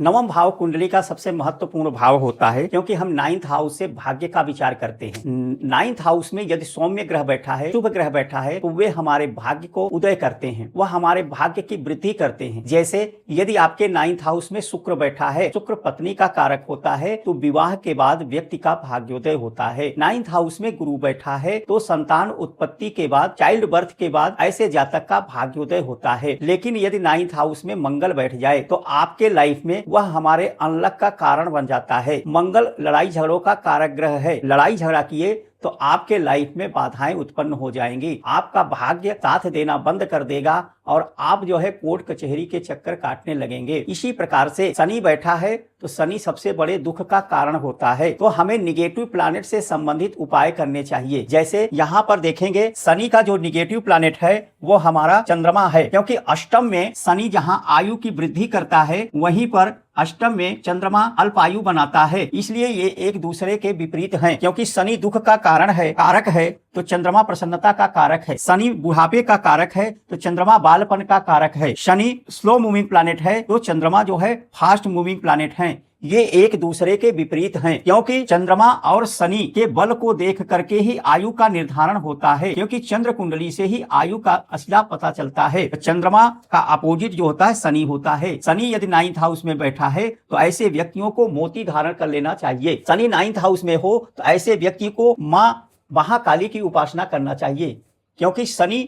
नवम भाव कुंडली का सबसे महत्वपूर्ण भाव होता है, क्योंकि हम 9th हाउस से भाग्य का विचार करते हैं। 9th हाउस में यदि सौम्य ग्रह बैठा है, शुभ ग्रह बैठा है, तो वे हमारे भाग्य को उदय करते हैं, वह हमारे भाग्य की वृद्धि करते हैं। जैसे यदि आपके 9th हाउस में शुक्र बैठा है, शुक्र पत्नी का कारक होता है, तो विवाह के बाद व्यक्ति का भाग्योदय होता है। 9th हाउस में गुरु बैठा है, तो संतान उत्पत्ति के बाद, चाइल्ड बर्थ के बाद ऐसे जातक का भाग्योदय होता है। लेकिन यदि 9th हाउस में मंगल बैठ जाए तो आपके लाइफ में वह हमारे अनलक का कारण बन जाता है। मंगल लड़ाई झगड़ों का कारक ग्रह है। लड़ाई झगड़ा किए तो आपके लाइफ में बाधाएं उत्पन्न हो जाएंगी, आपका भाग्य साथ देना बंद कर देगा और आप जो है कोर्ट कचहरी के चक्कर काटने लगेंगे। इसी प्रकार से शनि बैठा है, तो शनि सबसे बड़े दुख का कारण होता है। तो हमें निगेटिव प्लैनेट से संबंधित उपाय करने चाहिए। जैसे यहाँ पर देखेंगे, शनि का जो निगेटिव प्लैनेट है वो हमारा चंद्रमा है, क्योंकि अष्टम में शनि जहाँ आयु की वृद्धि करता है, वहीं पर अष्टम में चंद्रमा अल्पायु बनाता है। इसलिए ये एक दूसरे के विपरीत हैं, क्योंकि शनि दुख का कारण है, कारक है, तो चंद्रमा प्रसन्नता का कारक है। शनि बुढ़ापे का कारक है, तो चंद्रमा बालपन का कारक है। शनि स्लो मूविंग प्लैनेट है, तो चंद्रमा जो है फास्ट मूविंग प्लैनेट है। ये एक दूसरे के विपरीत हैं, क्योंकि चंद्रमा और शनि के बल को देख करके ही आयु का निर्धारण होता है, क्योंकि चंद्र कुंडली से ही आयु का असला पता चलता है। चंद्रमा का अपोजिट जो होता है शनि होता है। शनि यदि 9th हाउस में बैठा है तो ऐसे व्यक्तियों को मोती धारण कर लेना चाहिए। शनि 9th हाउस में हो तो ऐसे व्यक्ति को माँ महाकाली की उपासना करना चाहिए, क्योंकि शनि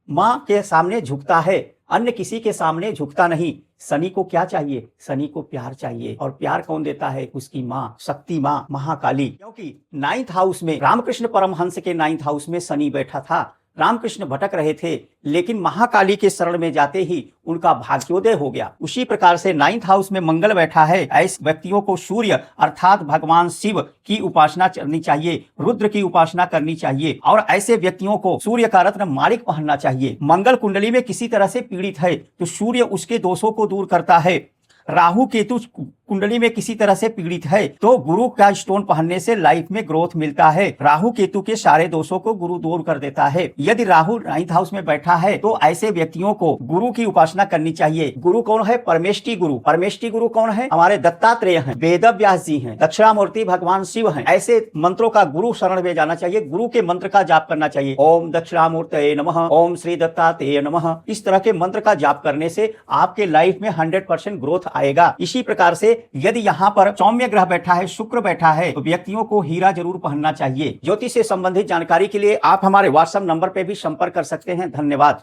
माँ के सामने झुकता है, अन्य किसी के सामने झुकता नहीं। शनि को क्या चाहिए? शनि को प्यार चाहिए, और प्यार कौन देता है? उसकी माँ, शक्ति माँ महाकाली। क्योंकि 9th हाउस में रामकृष्ण परमहंस के 9th हाउस में शनि बैठा था। रामकृष्ण भटक रहे थे, लेकिन महाकाली के शरण में जाते ही उनका भाग्योदय हो गया। उसी प्रकार से 9th हाउस में मंगल बैठा है। ऐसे व्यक्तियों को सूर्य अर्थात भगवान शिव की उपासना करनी चाहिए, रुद्र की उपासना करनी चाहिए, और ऐसे व्यक्तियों को सूर्य का रत्न माणिक पहनना चाहिए। मंगल कुंडली में किसी तरह से पीड़ित है तो सूर्य उसके दोषों को दूर करता है। राहु केतु कुंडली में किसी तरह से पीड़ित है तो गुरु का स्टोन पहनने से लाइफ में ग्रोथ मिलता है। राहु केतु के सारे दोषों को गुरु दूर कर देता है। यदि राहु 9th हाउस में बैठा है तो ऐसे व्यक्तियों को गुरु की उपासना करनी चाहिए। गुरु कौन है? परमेष्टि गुरु। परमेष्टि गुरु कौन है? हमारे दत्तात्रेय हैं, वेद व्यास जी हैं, दक्षिणामूर्ति भगवान शिव हैं। ऐसे मंत्रों का गुरु शरण में जाना चाहिए, गुरु के मंत्र का जाप करना चाहिए। ओम दक्षिणामूर्तये नमः, ओम श्री दत्तात्रेय नमः। इस तरह के मंत्र का जाप करने से आपके लाइफ में 100% ग्रोथ आएगा। इसी प्रकार से यदि यहाँ पर सौम्य ग्रह बैठा है, शुक्र बैठा है, तो व्यक्तियों को हीरा जरूर पहनना चाहिए। ज्योतिष से संबंधित जानकारी के लिए आप हमारे व्हाट्सएप नंबर पर भी संपर्क कर सकते हैं। धन्यवाद।